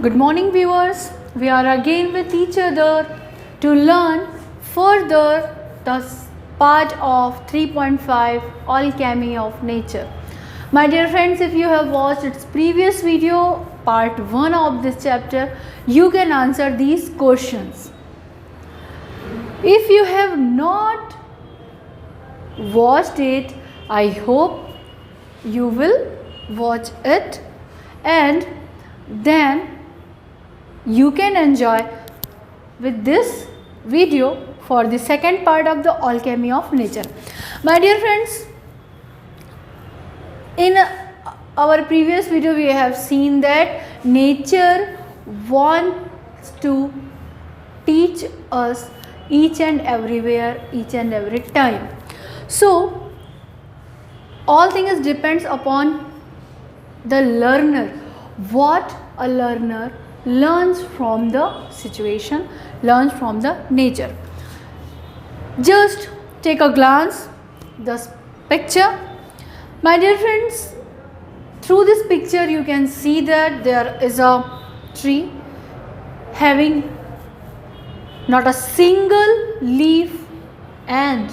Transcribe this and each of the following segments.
Good morning, viewers. We are again with each other to learn further the part of 3.5 Alchemy of Nature. My dear friends, if you have watched its previous video, part 1 of this chapter, you can answer these questions. If you have not watched it, I hope you will watch it and then you can enjoy with this video for the second part of the Alchemy of Nature. My dear friends, in our previous video we have seen that nature wants to teach us each and everywhere, each and every time. So all things depends upon the learner, what a learner learns from the situation, learns from the nature. Just take a glance this picture. My dear friends, through this picture you can see that there is a tree having not a single leaf, and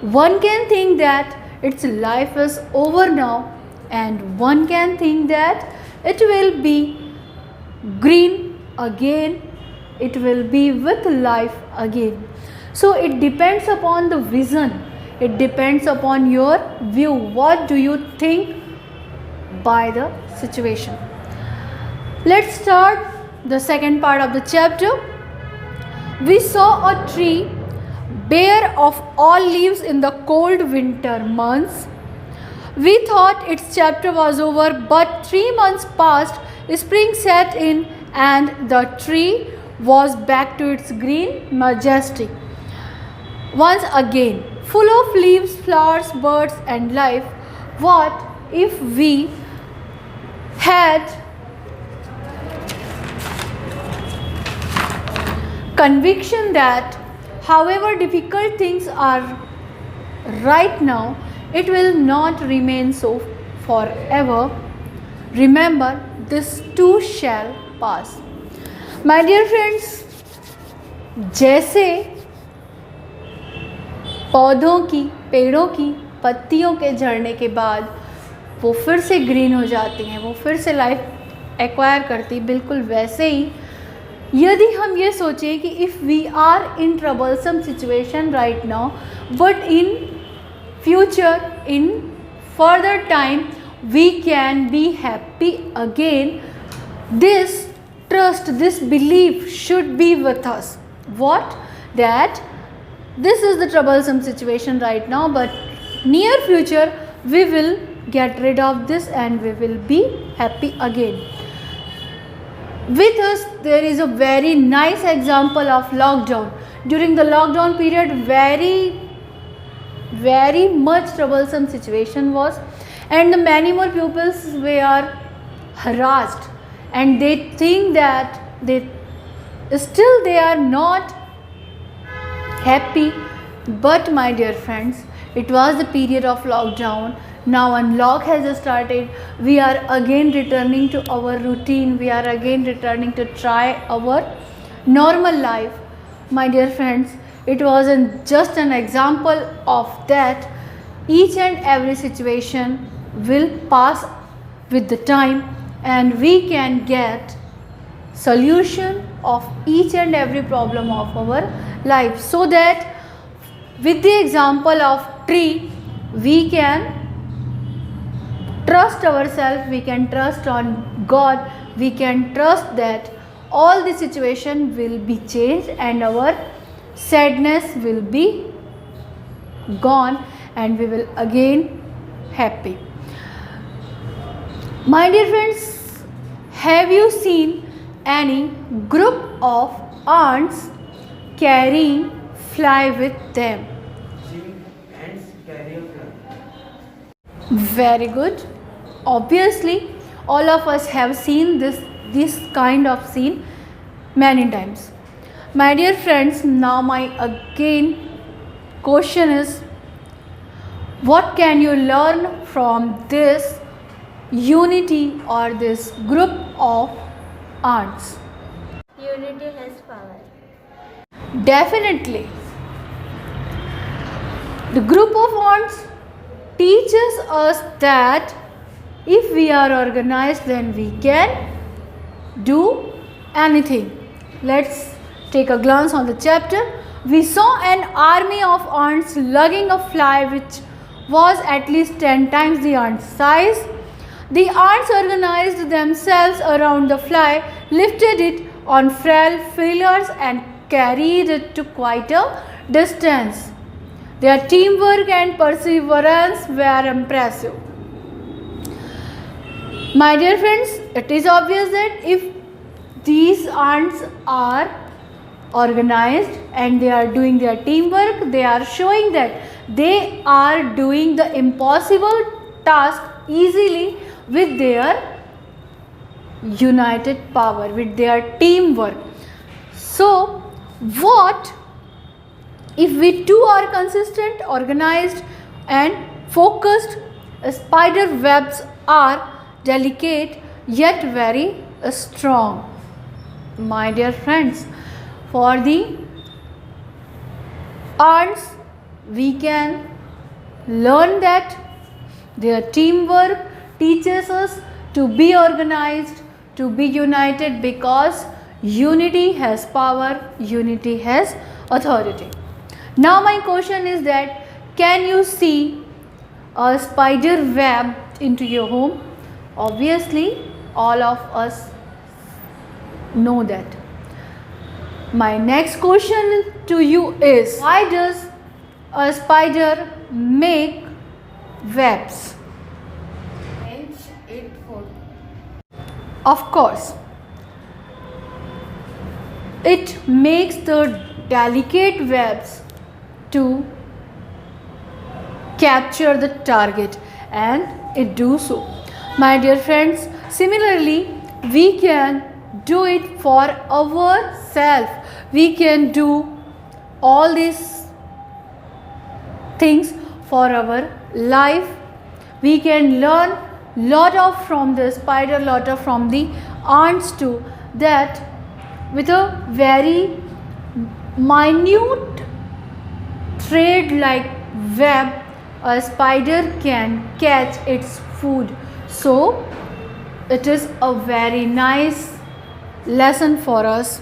one can think that its life is over now, and one can think that it will be green again, it will be with life again. So it depends upon the vision, it depends upon your view. What do you think by the situation? Let's start the second part of the chapter. We saw a tree bare of all leaves in the cold winter months. We thought its chapter was over, but 3 months passed. Spring set in and the tree was back to its green majesty once again, full of leaves, flowers, birds and life. What if we had conviction that however difficult things are right now, it will not remain so forever? Remember, this too shall pass. My dear friends, जैसे पौधों की, पेड़ों की पत्तियों के झड़ने के बाद वो फिर से ग्रीन हो जाती हैं, वो फिर से लाइफ एक्वायर करती, बिल्कुल वैसे ही यदि हम ये सोचें कि if we are in troublesome situation right now, but in future, in further time we can be happy again, this trust, this belief should be with us. What? That this is the troublesome situation right now, but near future we will get rid of this and we will be happy again. With us there is a very nice example of lockdown. During the lockdown period, very much troublesome situation was, and many more pupils were harassed, and they think that they are not happy. But my dear friends, it was the period of lockdown. Now unlock has started. We are again returning to our routine. We are again returning to try our normal life. My dear friends, it was just an example of that. Each and every situation will pass with the time, and we can get solution of each and every problem of our life. So that with the example of tree, we can trust ourselves, we can trust on God, we can trust that all the situation will be changed and our sadness will be gone and we will again happy. My dear friends, have you seen any group of ants carrying fly with them? Ants carry a fly. Very good. Obviously, all of us have seen this kind of scene many times. My dear friends, now my again question is, what can you learn from this unity or this group of ants? Unity has power. Definitely. The group of ants teaches us that if we are organized, then we can do anything. Let's take a glance on the chapter. We saw an army of ants lugging a fly which was at least 10 times the ant's size. The ants organized themselves around the fly, lifted it on frail feelers and carried it to quite a distance. Their teamwork and perseverance were impressive. My dear friends, it is obvious that if these ants are organized and they are doing their teamwork, they are showing that they are doing the impossible task easily with their united power, with their teamwork. So, what if we too are consistent, organized and focused? Spider webs are delicate yet very strong. My dear friends, for the ants we can learn that their teamwork teaches us to be organized, to be united, because unity has power, unity has authority. Now my question is that, can you see a spider web into your home? Obviously, all of us know that. My next question to you is, why does a spider make webs? Hence it food. Of course, it makes the delicate webs to capture the target, and it do so. My dear friends, similarly, we can do it for ourselves. We can do all these things for our life. We can learn lot of from the spider, lot of from the ants too, that with a very minute thread like web, a spider can catch its food. So it is a very nice lesson for us.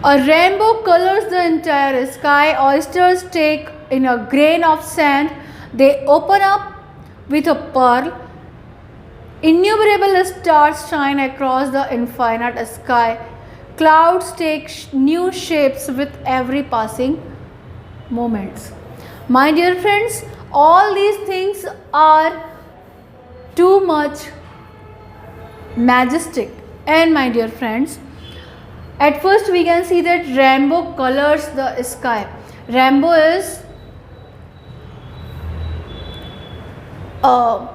A rainbow colors the entire sky. Oysters take in a grain of sand. They open up with a pearl. Innumerable stars shine across the infinite sky. Clouds take new shapes with every passing moment. My dear friends, all these things are too much majestic. And my dear friends, at first we can see that rainbow colors the sky. Rainbow is a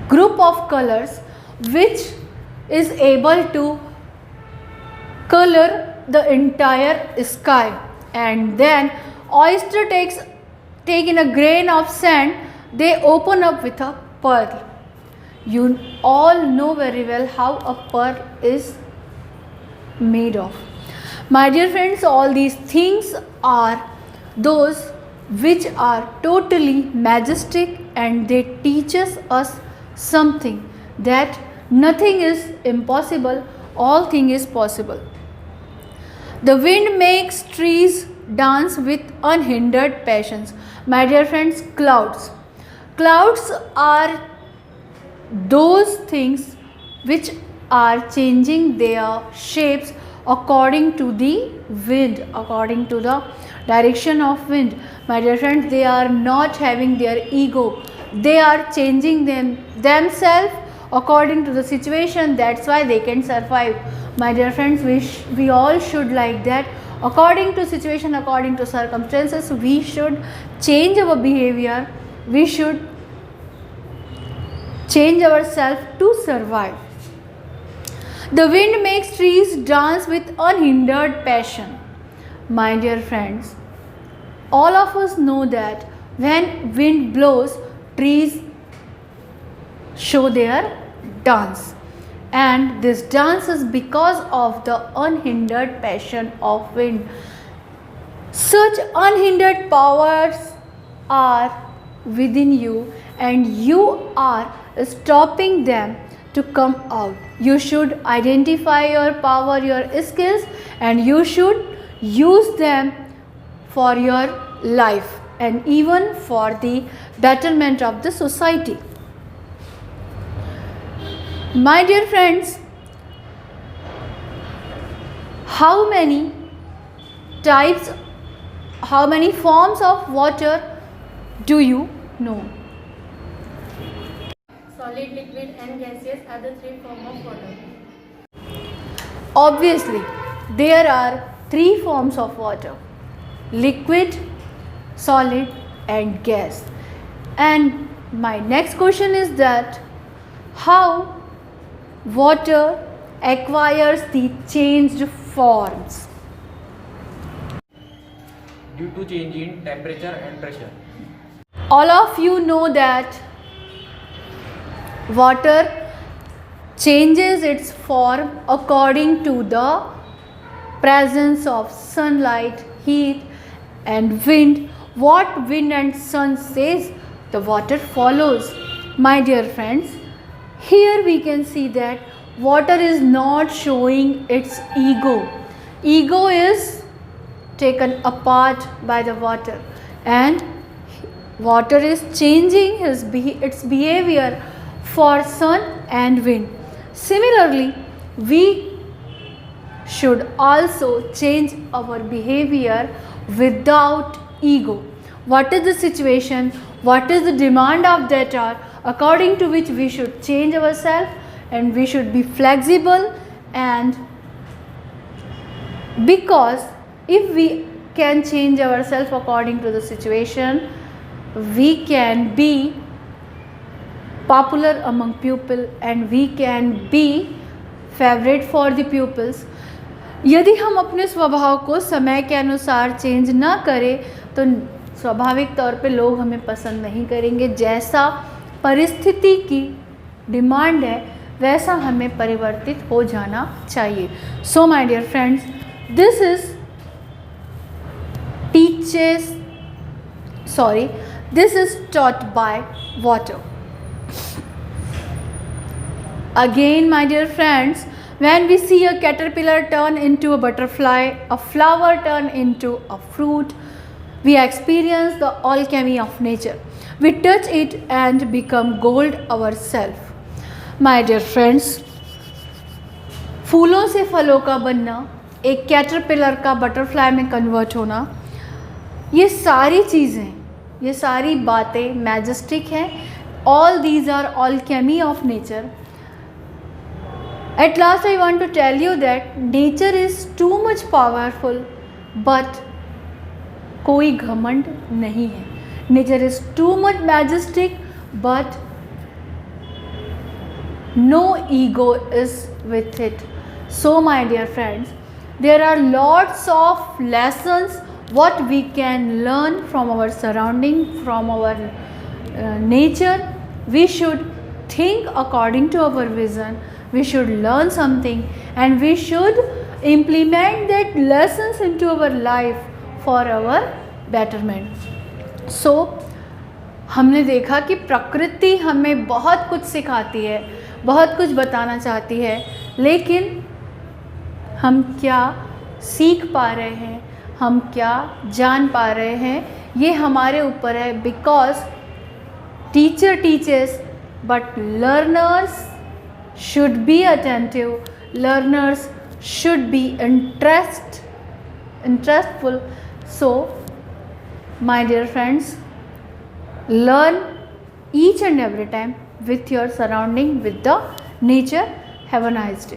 group of colors which is able to color the entire sky. And then oyster take in a grain of sand, they open up with a pearl. You all know very well how a pearl is made of. My dear friends, all these things are those which are totally majestic, and they teaches us something, that nothing is impossible, all thing is possible. The wind makes trees dance with unhindered passions. My dear friends, clouds. Clouds are those things which are changing their shapes according to the wind, according to the direction of wind. My dear friends, they are not having their ego. They are changing themselves according to the situation. That's why they can survive. My dear friends, we all should like that. According to situation, according to circumstances, we should change our behavior. We should change ourselves to survive. The wind makes trees dance with unhindered passion. My dear friends, all of us know that when wind blows, trees show their dance. And this dance is because of the unhindered passion of wind. Such unhindered powers are within you, and you are stopping them to come out. You should identify your power, your skills, and you should use them for your life and even for the betterment of the society. My dear friends, how many forms of water do you know? Solid, liquid, and gaseous are the three forms of water. Obviously, there are three forms of water: liquid, solid, and gas. And my next question is that how water acquires the changed forms? Due to change in temperature and pressure. All of you know that water changes its form according to the presence of sunlight, heat, and wind. What wind and sun says, the water follows. My dear friends, here we can see that water is not showing its ego. Ego is taken apart by the water, and water is changing its behavior for sun and wind. Similarly, we should also change our behavior without ego. What is the situation? What is the demand of that hour, according to which we should change ourselves, and we should be flexible. And because if we can change ourselves according to the situation, we can be popular among pupil and we can be favorite for the pupils. यदि हम अपने स्वभाव को समय के अनुसार change ना करें तो स्वाभाविक तौर पे लोग हमें पसंद नहीं करेंगे. जैसा परिस्थिति की डिमांड है वैसा हमें परिवर्तित हो जाना चाहिए. So my dear friends, this is this is taught by water. Again, my dear friends, when we see a caterpillar turn into a butterfly, a flower turn into a fruit, we experience the alchemy of nature. We touch it and become gold ourselves. My dear friends, फूलों से फलों का बनना, एक caterpillar का butterfly में convert होना, ये सारी चीज़ें, ये सारी बातें मैजेस्टिक हैं. All these are alchemy of nature. At last I want to tell you that nature is too much powerful, but कोई घमंड नहीं है. Nature is too much majestic, but no ego is with it. So my dear friends, there are lots of lessons what we can learn from our surrounding, from our nature. We should think according to our vision. We should learn something and we should implement that lessons into our life for our betterment. So हमने देखा कि प्रकृति हमें बहुत कुछ सिखाती है, बहुत कुछ बताना चाहती है, लेकिन हम क्या सीख पा रहे हैं, हम क्या जान पा रहे हैं, ये हमारे ऊपर है. Because teacher teachers but learners should be attentive, learners should be interestful. So my dear friends, learn each and every time with your surrounding, with the nature. Have a nice day.